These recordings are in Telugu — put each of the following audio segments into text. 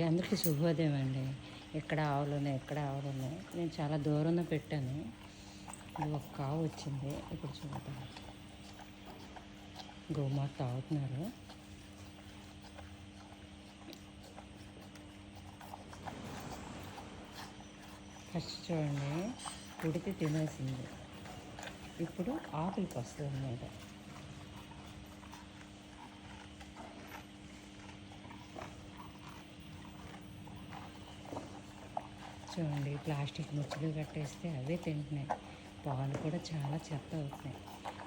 అందరికీ శుభోదయం అండి. ఎక్కడ ఆవులు ఉన్నాయి నేను చాలా దూరంలో పెట్టాను. ఇది ఒక కావు వచ్చింది. ఇప్పుడు చూద్దాం. గోమాత తాగుతున్నారు. ఫస్ట్ చూడండి, ఉడికి తినేసింది. ఇప్పుడు ఆకులకి వస్తుంది అన్నమాట. చూడండి, ప్లాస్టిక్ ముచ్చులు కట్టేస్తే అవే తింటున్నాయి. పాలు కూడా చాలా చెత్త అవుతున్నాయి.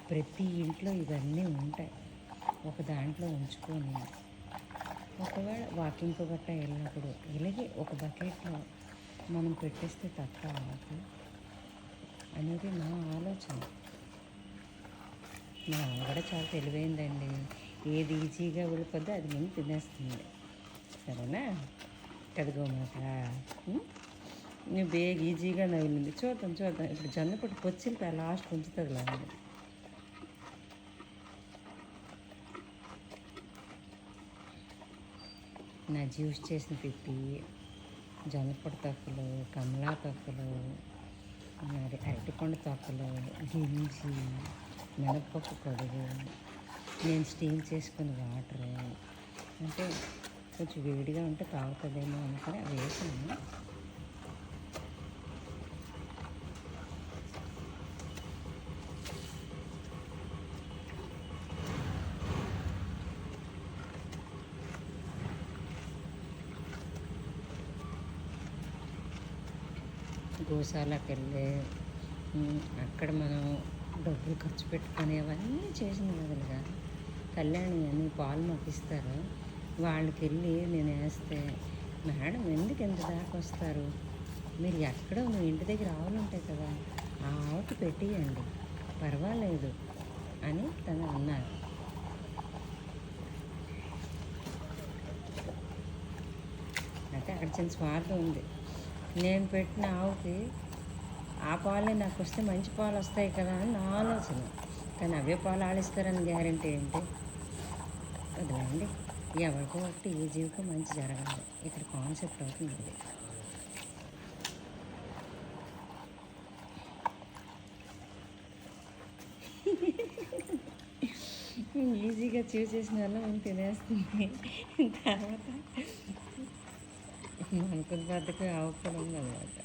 ప్రతి ఇంట్లో ఇవన్నీ ఉంటాయి. ఒక దాంట్లో ఉంచుకొని ఒకవేళ వాకింగ్కి గట్ట వెళ్ళినప్పుడు ఇలాగే ఒక బకెట్లో మనం పెట్టేస్తే తప్ప ఆకు అనేది నా ఆలోచన. నా కూడా చాలా తెలివైందండి. ఏది ఈజీగా వెళ్ళిపోద్దో అది ముందు తినేస్తుంది. సరేనా కదుగోమాట. నువ్వు బేగ ఈజీగా నవ్వింది. చూద్దాం. ఇప్పుడు జొన్నపొట్టు పొచ్చిలిపై లాస్ట్ ఉంచుతుంది లాంటి. నా జ్యూస్ చేసిన పిప్పి, జొన్నపొట్టు తొక్కలు, కమలా తొక్కలు, అది అరటిపండు తొక్కలు, గింజి, మినపప్పు కడుగు, నేను స్టీమ్ చేసుకున్న వాటరు, అంటే కొంచెం వేడిగా ఉంటే తాగుతుందేమో అనుకుని అవి వేసాను. గోశాలకు వెళ్ళి అక్కడ మనం డబ్బులు ఖర్చు పెట్టుకొని అవన్నీ చేసిన కదలుగా కళ్యాణి అని పాలు మప్పిస్తారు. వాళ్ళకి వెళ్ళి నేను వేస్తే, మేడం ఎందుకు ఎంత దాకా వస్తారు, మీరు ఎక్కడో మీ ఇంటి దగ్గర ఆవులు ఉంటాయి కదా, ఆ ఆవుకి పెట్టియండి పర్వాలేదు అని తను అన్నారు. అంటే అక్కడ చిన్న స్వార్థం ఉంది. నేను పెట్టిన ఆవుకి ఆ పాలే నాకు వస్తే మంచి పాలు వస్తాయి కదా అని నా ఆలోచన. కానీ అవే పాలు ఆడిస్తారని గ్యారంటీ ఏంటి? వదిలేండి. ఎవరికో ఒకటి ఏ జీవికో మంచి జరగాలి. ఇక్కడ కాన్సెప్ట్ అవుతుంది. ఈజీగా చూసేసిన వల్ల మనం తినేస్తుంది. తర్వాత మనకున్న బద్దకు ఆవుకోవడం అన్నమాట.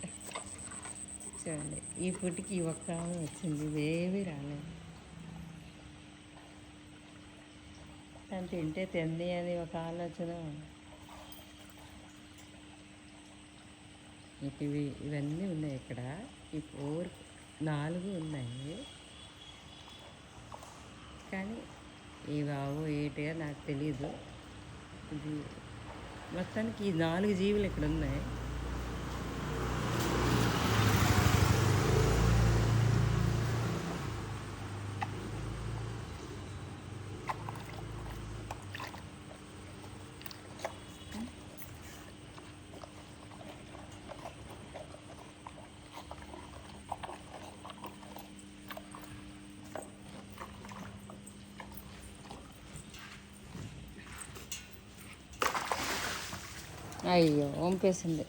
చూడండి, ఈ పుట్టికి ఒక్క ఆవు వచ్చింది, ఇవేవి రాలేదు. తను తింటే తింది అని ఒక ఆలోచన. ఇవన్నీ ఉన్నాయి ఇక్కడ. ఈ 4 ఉన్నాయి. కానీ ఇవి ఆవు ఏంటిగా నాకు తెలీదు. ఇది మొత్తానికి ఈ 4 జీవులు ఇక్కడ ఉన్నాయి. అయ్యో వంపేసింది.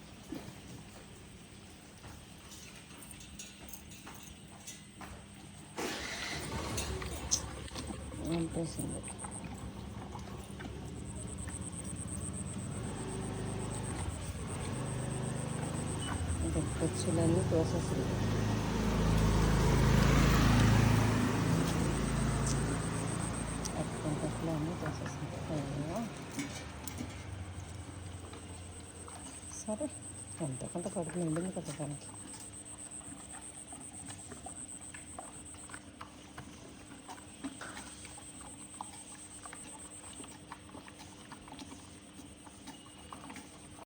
ఖర్చులన్నీ తోసేసింది. ఖర్చులన్నీ తోసేసింది. సరే, కొంత కడుపు నిండింది కదా దానికి.